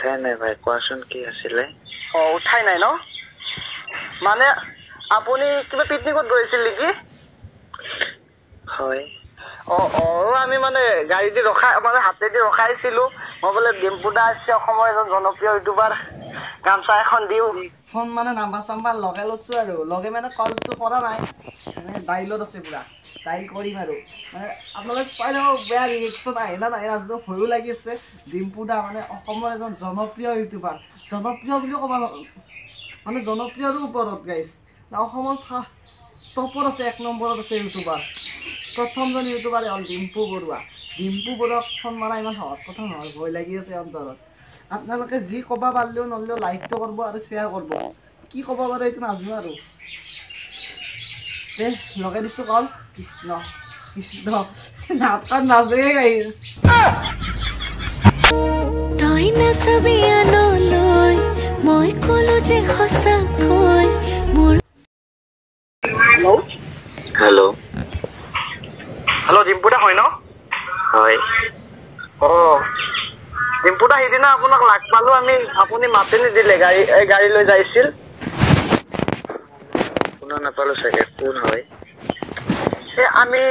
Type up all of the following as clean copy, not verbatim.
উঠাই নাই ভাই, কোৱাচোন কি আছিলে? উঠাই নাই ন? মানে আপুনি কিবা পিকনিকত গৈছিল নেকি? হয়। আমি মানে গাড়ী দি ৰখাই মানে হাতেদি ৰখাইছিলো। মই বোলে ডিম্পু দা আছে অসমৰ এজন জনপ্ৰিয় ইউটিউবাৰ, গামচা এখন দিওঁ। ফোন মানে নাম্বাৰ চাম্বাৰ লগাই লৈছো আৰু লগে মানে কলটো কৰা নাই, মানে ডাইলত আছে পুৰা ডাইল কৰিম আৰু মানে আপোনালোকে চাই থাকক বেয়া ৰিয়েকশ্যন আহে না নাহে নাজানো, ভয়ো লাগি আছে। ডিম্পু দা মানে অসমৰ এজন জনপ্ৰিয় ইউটিউবাৰ, জনপ্ৰিয় বুলিও ক'ব মানে জনপ্ৰিয়ৰো ওপৰত গাইছ, অসমৰ টপত আছে, 1 নম্বৰত আছে ইউটিউবাৰ। প্ৰথমজন ইউটিউবাৰে হ'ল ডিম্পু বৰুৱা। ডিম্পু বৰুৱাক ফোন মাৰা ইমান সহজ কথা নহয়, ভয় লাগি আছে অন্তৰত। আপোনালোকে যি ক'ব পাৰিলেও নললেও লাইকটো কৰিব আৰু শ্বেয়াৰ কৰিব। কি ক'ব পাৰে এইটো নাজানো আৰু দে লগাই দিছোঁ কল। কৃষ্ণ কৃষ্ণ নাটকাত নাজে গাইছ। তই নাচাবি আনলৈ, মই ক'লো যে সঁচাকৈ মোৰ। হেল্ল'। হেল্ল' ডিম্পু দা হয় ন? হয়। ডিম্পু দা সেইদিনা আপোনাক লাগ পালো আমি, আপুনি মাতে নিদিলে, গাড়ী লৈ যাইছিল। শুনা নাপালো চাগে, কোন হয়? আমি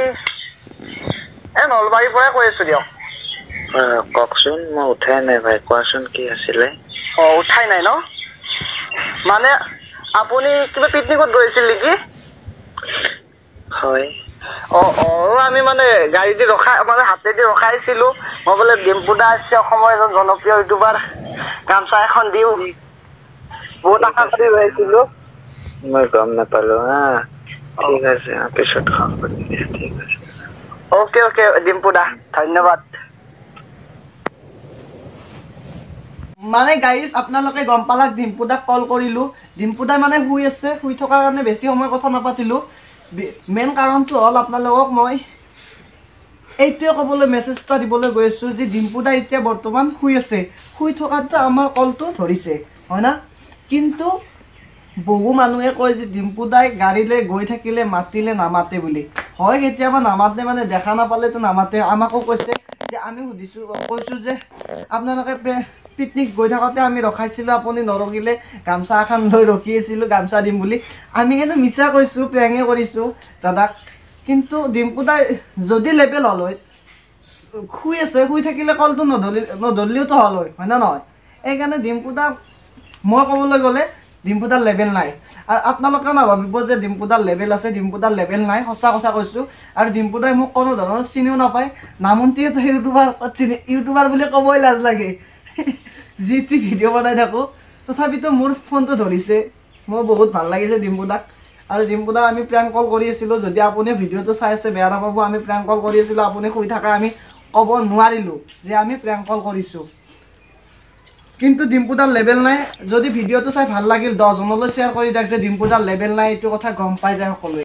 নলবাৰীৰ পৰাই কৈ আছো দিয়ক। কওকচোন, মই উঠাই নাই ভাই, কোৱাচোন কি আছিলে? উঠাই নাই ন? মানে আপুনি কিবা পিকনিকত গৈছিল নেকি? হয়। আমি মানে গাড়ী দি ৰখাই মানে হাতেদি ৰখাইছিলো। মই বোলে ডিম্পু দা আছে অসমৰ এজন জনপ্ৰিয় ইউটিউবাৰ, গামচা এখন দিওঁ। বহুত আশা কৰি ৰৈছিলো। মই গম নাপালো হা। ঠিক আছে, পিছত খাম দিয়া, ঠিক আছে। অকে ডিম্পু দা, ধন্যবাদ। মানে গাইজ আপোনালোকে গম পালাক, ডিম্পু দাক কল কৰিলোঁ। ডিম্পু দা মানে শুই আছে, শুই থকাৰ কাৰণে বেছি সময় কথা নাপাতিলোঁ। মেইন কাৰণটো হ'ল আপোনালোকক মই এইটোৱে ক'বলৈ মেছেজ এটা দিবলৈ গৈ আছোঁ যে ডিম্পু দা এতিয়া বৰ্তমান শুই আছে। শুই থকাতে আমাৰ কলটো ধৰিছে, হয় না? কিন্তু বহু মানুহে কয় যে ডিম্পু দাই গাড়ীলৈ গৈ থাকিলে মাতিলে নামাতে বুলি। হয়, কেতিয়াবা নামাতে, মানে দেখা নাপালেতো নামাতে। আমাকো কৈছে যে আমি সুধিছোঁ, কৈছোঁ যে আপোনালোকে পিকনিক গৈ থাকোঁতে আমি ৰখাইছিলোঁ, আপুনি নৰখিলে, গামচা এখন লৈ ৰখি আছিলোঁ গামচা দিম বুলি। আমি কিন্তু মিছা কৈছোঁ, প্ৰেঙে কৰিছোঁ দাদাক। কিন্তু ডিম্পু দাই যদি লেবেল হ'ল হয়, শুই আছে, শুই থাকিলে কলটো নধৰিলেওতো হ'ল হয় না নহয়? সেইকাৰণে ডিম্পু দাক মই ক'বলৈ গ'লে ডিম্পু দাৰ লেবেল নাই। আৰু আপোনালোকেও নাভাবিব যে ডিম্পু দাৰ লেবেল আছে, ডিম্পু দাৰ লেবেল নাই, সঁচা কথা কৈছোঁ। আৰু ডিম্পু দাই মোক কোনো ধৰণৰ চিনিও নাপায়। নামন্তি এটা ইউটিউবাৰ বুলি ক'বই লাজ লাগে। যি টি ভিডিঅ' বনাই থাকোঁ, তথাপিতো মোৰ ফোনটো ধৰিছে। মোৰ বহুত ভাল লাগিছে ডিম্পু দাক। আৰু ডিম্পু দাক আমি প্ৰেংক কল কৰি আছিলোঁ। যদি আপুনি ভিডিঅ'টো চাই আছে বেয়া নাপাব, আমি প্ৰেংক কল কৰি আছিলোঁ, আপুনি শুই থকা আমি ক'ব নোৱাৰিলোঁ যে আমি প্ৰেংক কল কৰিছোঁ। কিন্তু ডিম্পু দাৰ লেবেল নাই। যদি ভিডিঅ'টো চাই ভাল লাগিল 10 জনলৈ শ্বেয়াৰ কৰি দিয়ক যে ডিম্পু দাৰ লেবেল নাই, এইটো কথা গম পাই যায় সকলোৱে।